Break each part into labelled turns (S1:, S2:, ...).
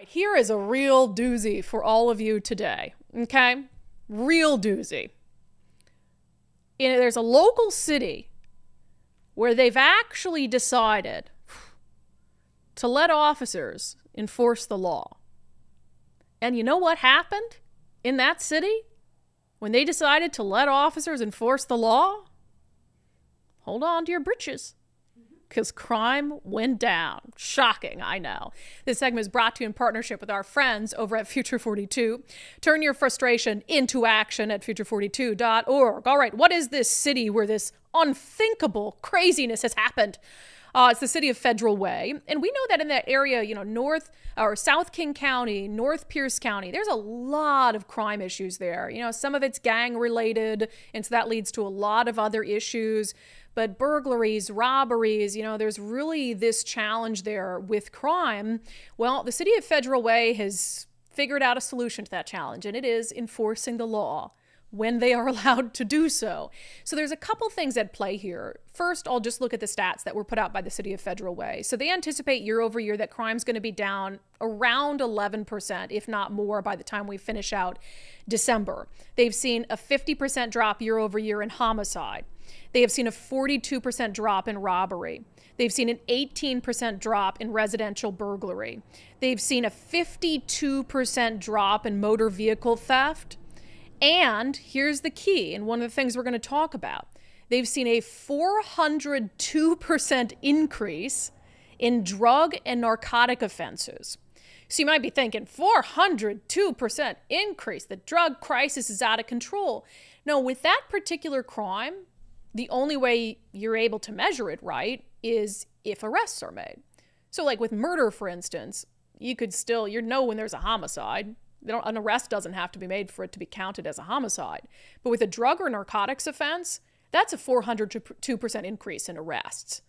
S1: Here is a real doozy for all of you today, okay? Real doozy. There's a local city where they've actually decided to let officers enforce the law. And you know what happened in that city when they decided to let officers enforce the law? Hold on to your britches, because crime went down. Shocking, I know. This segment is brought to you in partnership with our friends over at Future 42. Turn your frustration into action at future42.org. All right, what is this city where this unthinkable craziness has happened? It's the city of Federal Way. And we know that in that area, North or South King County, North Pierce County, there's a lot of crime issues there. Some of it's gang related, and so that leads to a lot of other issues. But burglaries, robberies, there's really this challenge there with crime. Well, the city of Federal Way has figured out a solution to that challenge, and it is enforcing the law when they are allowed to do so. So there's a couple things at play here. First, I'll just look at the stats that were put out by the city of Federal Way. So they anticipate year over year that crime's going to be down around 11%, if not more, by the time we finish out December. They've seen a 50% drop year over year in homicide. They have seen a 42% drop in robbery. They've seen an 18% drop in residential burglary. They've seen a 52% drop in motor vehicle theft. And here's the key, and one of the things we're going to talk about. They've seen a 402% increase in drug and narcotic offenses. So you might be thinking, 402% increase. The drug crisis is out of control. No, with that particular crime, the only way you're able to measure it right is if arrests are made. So like with murder, for instance, you know when there's a homicide. An arrest doesn't have to be made for it to be counted as a homicide. But with a drug or narcotics offense, that's a 402% increase in arrests.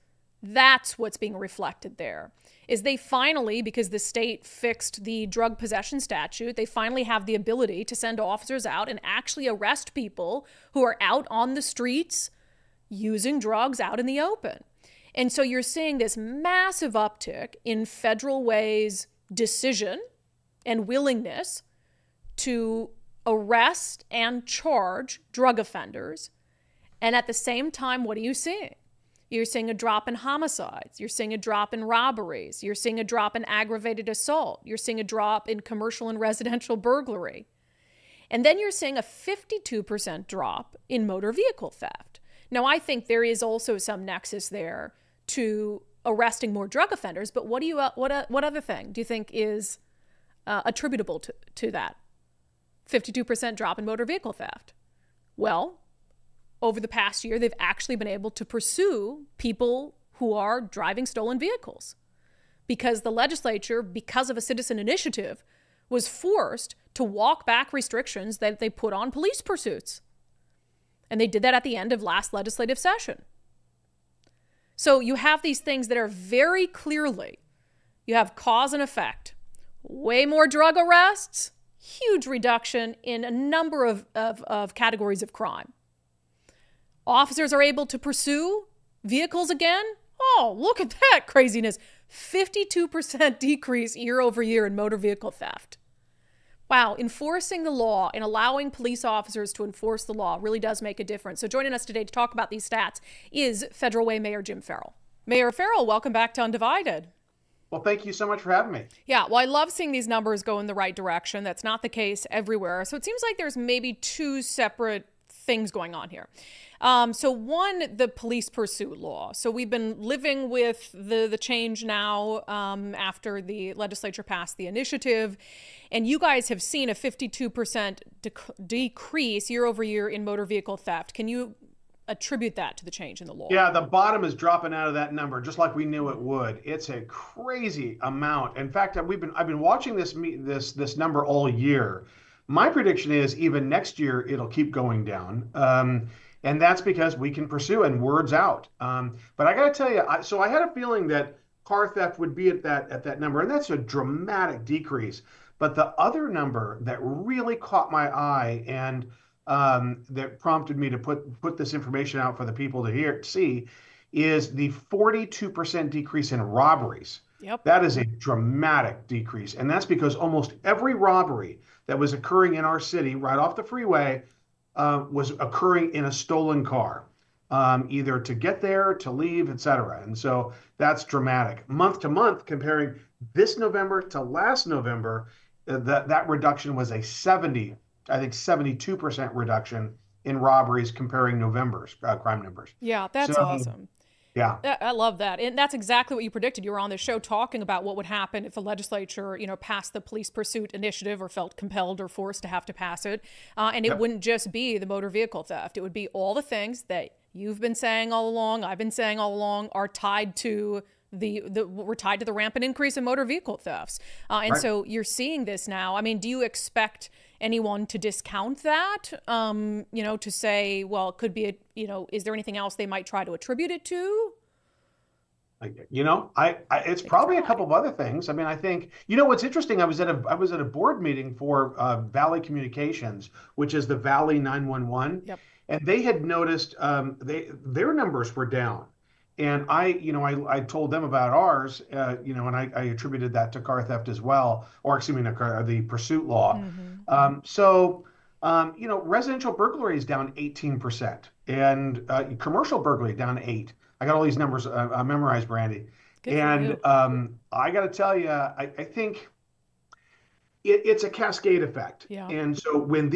S1: That's what's being reflected there. Is they finally, because the state fixed the drug possession statute, they finally have the ability to send officers out and actually arrest people who are out on the streets using drugs out in the open. And so you're seeing this massive uptick in Federal Way's decision and willingness to arrest and charge drug offenders. And at the same time, what are you seeing? You're seeing a drop in homicides. You're seeing a drop in robberies. You're seeing a drop in aggravated assault. You're seeing a drop in commercial and residential burglary. And then you're seeing a 52% drop in motor vehicle theft. Now, I think there is also some nexus there to arresting more drug offenders, but what other thing do you think is attributable to that 52% drop in motor vehicle theft? Well, over the past year, they've actually been able to pursue people who are driving stolen vehicles because the legislature, because of a citizen initiative, was forced to walk back restrictions that they put on police pursuits. And they did that at the end of last legislative session. So you have these things that are very clearly, you have cause and effect. Way more drug arrests, huge reduction in a number of categories of crime. Officers are able to pursue vehicles again. Oh, look at that craziness. 52% decrease year over year in motor vehicle theft. Wow, enforcing the law and allowing police officers to enforce the law really does make a difference. So joining us today to talk about these stats is Federal Way Mayor Jim Farrell. Mayor Farrell, welcome back to Undivided.
S2: Well, thank you so much for having me.
S1: Yeah, well, I love seeing these numbers go in the right direction. That's not the case everywhere. So it seems like there's maybe two separate things going on here. So one, the police pursuit law. So we've been living with the change now after the legislature passed the initiative. And you guys have seen a 52% decrease year over year in motor vehicle theft. Can you attribute that to the change in the law?
S2: Yeah, the bottom is dropping out of that number, just like we knew it would. It's a crazy amount. In fact, I've been watching this number all year. My prediction is even next year it'll keep going down, and that's because we can pursue and word's out. But I got to tell you, so I had a feeling that car theft would be at that number, and that's a dramatic decrease. But the other number that really caught my eye and that prompted me to put this information out for the people to see is the 42% decrease in robberies.
S1: Yep.
S2: That is a dramatic decrease. And that's because almost every robbery that was occurring in our city right off the freeway was occurring in a stolen car, either to get there, to leave, etc. And so that's dramatic. Month to month, comparing this November to last November, that reduction was a 70, I think 72% reduction in robberies comparing November's crime numbers.
S1: Yeah, that's
S2: So,
S1: awesome.
S2: yeah,
S1: I love that. And that's exactly what you predicted. You were on the show talking about what would happen if the legislature, passed the police pursuit initiative or felt compelled or forced to have to pass it. And it
S2: yep,
S1: wouldn't just be the motor vehicle theft. It would be all the things that you've been saying all along, I've been saying all along, are tied to we're tied to the rampant increase in motor vehicle thefts. And
S2: right.
S1: so you're seeing this now. I mean, do you expect anyone to discount that? To say, well, it could be is there anything else they might try to attribute it to?
S2: It's probably a couple of other things. I mean, I think, what's interesting. I was at a board meeting for Valley Communications, which is the Valley 911,
S1: Yep.
S2: and they had noticed their numbers were down, and I told them about ours, and I attributed that to car theft as well, or excuse me, the pursuit law.
S1: Mm-hmm.
S2: Residential burglary is down 18%, and commercial burglary down 8. I got all these numbers memorized, Brandi.
S1: Good for
S2: And
S1: you.
S2: I got to tell you, I think it's a cascade effect.
S1: Yeah.
S2: And so when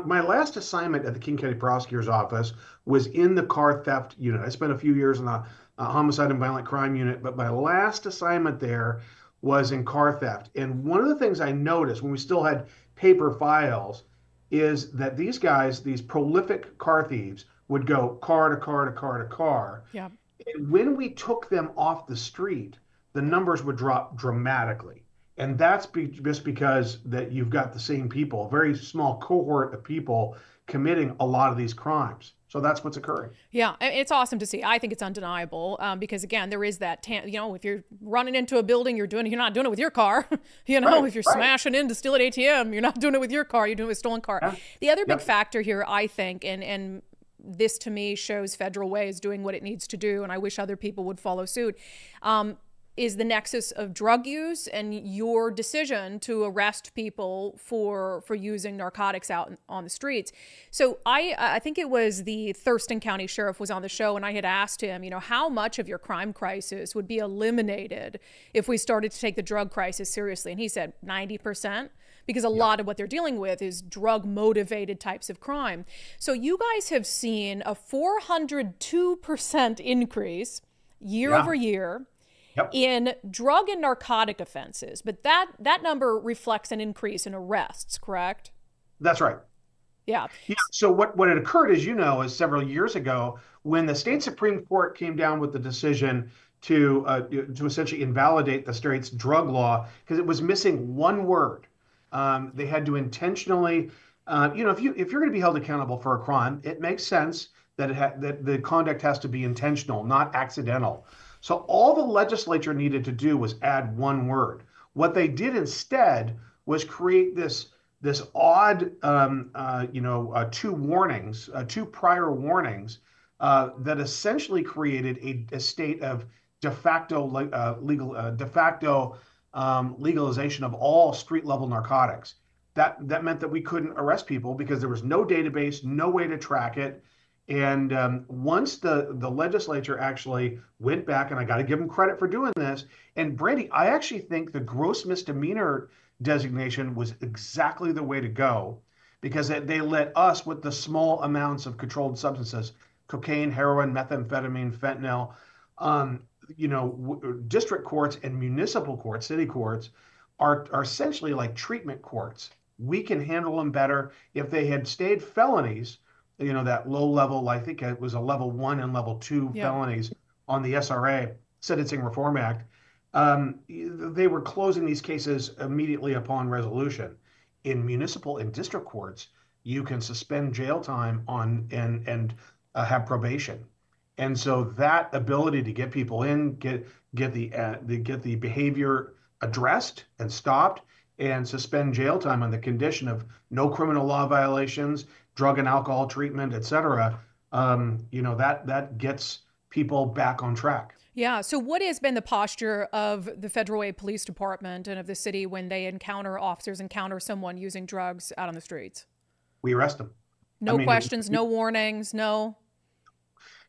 S2: my last assignment at the King County Prosecutor's Office was in the car theft unit. I spent a few years in the homicide and violent crime unit, but my last assignment there was in car theft. And one of the things I noticed when we still had paper files is that these guys, these prolific car thieves, would go car to car to car to car.
S1: Yeah.
S2: And when we took them off the street, the numbers would drop dramatically. And that's just because that you've got the same people, a very small cohort of people committing a lot of these crimes. So that's what's occurring.
S1: Yeah, it's awesome to see. I think it's undeniable because again, there is that if you're running into a building, you're not doing it with your car.
S2: Right,
S1: If you're
S2: right.
S1: smashing in to steal an ATM, you're not doing it with your car. You're doing it with a stolen car.
S2: Yeah.
S1: The other big
S2: Yep.
S1: factor here, I think, and this to me shows Federal Way is doing what it needs to do, and I wish other people would follow suit. Is the nexus of drug use and your decision to arrest people for using narcotics out on the streets. So I think it was the Thurston County Sheriff was on the show, and I had asked him, how much of your crime crisis would be eliminated if we started to take the drug crisis seriously? And he said 90%. Because a lot of what they're dealing with is drug-motivated types of crime. So you guys have seen a 402% increase year
S2: Yeah.
S1: over year
S2: Yep.
S1: in drug and narcotic offenses. But that number reflects an increase in arrests, correct?
S2: That's right.
S1: Yeah.
S2: Yeah. So what had occurred, as you know, is several years ago when the state Supreme Court came down with the decision to essentially invalidate the state's drug law because it was missing one word. They had to intentionally, if you're going to be held accountable for a crime, it makes sense that the conduct has to be intentional, not accidental. So all the legislature needed to do was add one word. What they did instead was create this odd, two prior warnings that essentially created a state of de facto legalization of all street level narcotics. That meant that we couldn't arrest people because there was no database, no way to track it. And once the legislature actually went back, and I got to give them credit for doing this. And Brandi, I actually think the gross misdemeanor designation was exactly the way to go because they let us with the small amounts of controlled substances, cocaine, heroin, methamphetamine, fentanyl, district courts and municipal courts, city courts, are essentially like treatment courts. We can handle them better. If they had stayed felonies, that low level, I think it was a level 1 and level 2
S1: Yeah.
S2: felonies on the SRA, Sentencing Reform Act, they were closing these cases immediately upon resolution. In municipal and district courts, you can suspend jail time and have probation. And so that ability to get people in, get the behavior addressed and stopped, and suspend jail time on the condition of no criminal law violations, drug and alcohol treatment, et cetera, that gets people back on track.
S1: Yeah. So what has been the posture of the Federal Way Police Department and of the city when they encounter someone using drugs out on the streets?
S2: We arrest them. I
S1: No
S2: mean,
S1: questions, no warnings, no.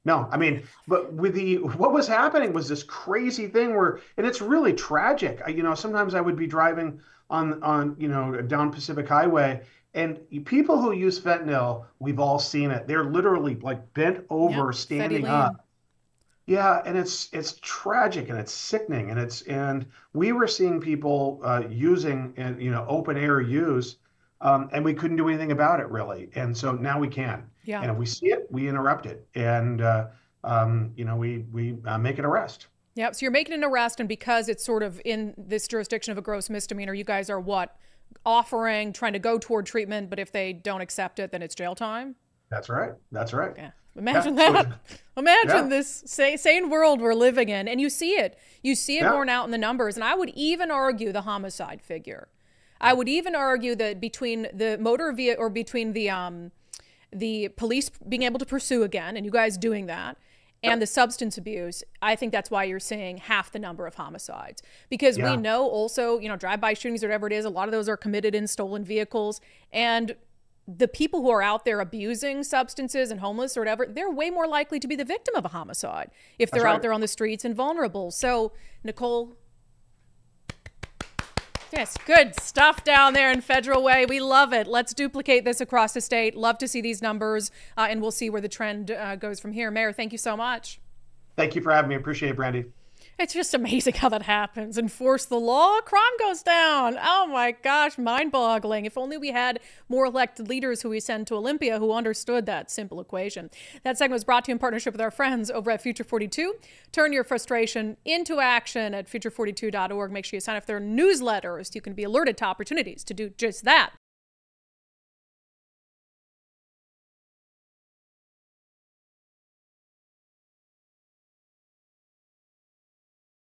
S2: no, I mean, but what was happening was this crazy thing where, and it's really tragic. Sometimes I would be driving on down Pacific Highway, and people who use fentanyl, we've all seen it. They're literally like bent
S1: Yep.
S2: over,
S1: Fetty
S2: standing
S1: lean.
S2: up. Yeah, and it's tragic and it's sickening, and we were seeing people using and open air use, and we couldn't do anything about it really, and so now we can,
S1: Yeah.
S2: and if we see it, we interrupt it, and we make an arrest.
S1: Yeah. So you're making an arrest, and because it's sort of in this jurisdiction of a gross misdemeanor, you guys are what? Trying to go toward treatment, but if they don't accept it, then it's jail time?
S2: That's right. That's right.
S1: Yeah. Imagine
S2: Yeah.
S1: that. Imagine
S2: Yeah.
S1: this sane world we're living in. And you see it. You see it
S2: Yeah.
S1: borne out in the numbers. And I would even argue the homicide figure. I would even argue that between the motor vehicle or between the police being able to pursue again, and you guys doing that, and the substance abuse, I think that's why you're seeing half the number of homicides. Because we
S2: Yeah.
S1: know also, drive-by shootings or whatever it is, a lot of those are committed in stolen vehicles. And the people who are out there abusing substances and homeless or whatever, they're way more likely to be the victim of a homicide if they're
S2: That's
S1: out
S2: right.
S1: there on the streets and vulnerable. So, Nicole, yes, good stuff down there in Federal Way. We love it. Let's duplicate this across the state. Love to see these numbers, and we'll see where the trend goes from here. Mayor, thank you so much.
S2: Thank you for having me. Appreciate it, Brandi.
S1: It's just amazing how that happens. Enforce the law, crime goes down. Oh my gosh, mind-boggling. If only we had more elected leaders who we send to Olympia who understood that simple equation. That segment was brought to you in partnership with our friends over at Future 42. Turn your frustration into action at future42.org. Make sure you sign up for their newsletters so you can be alerted to opportunities to do just that.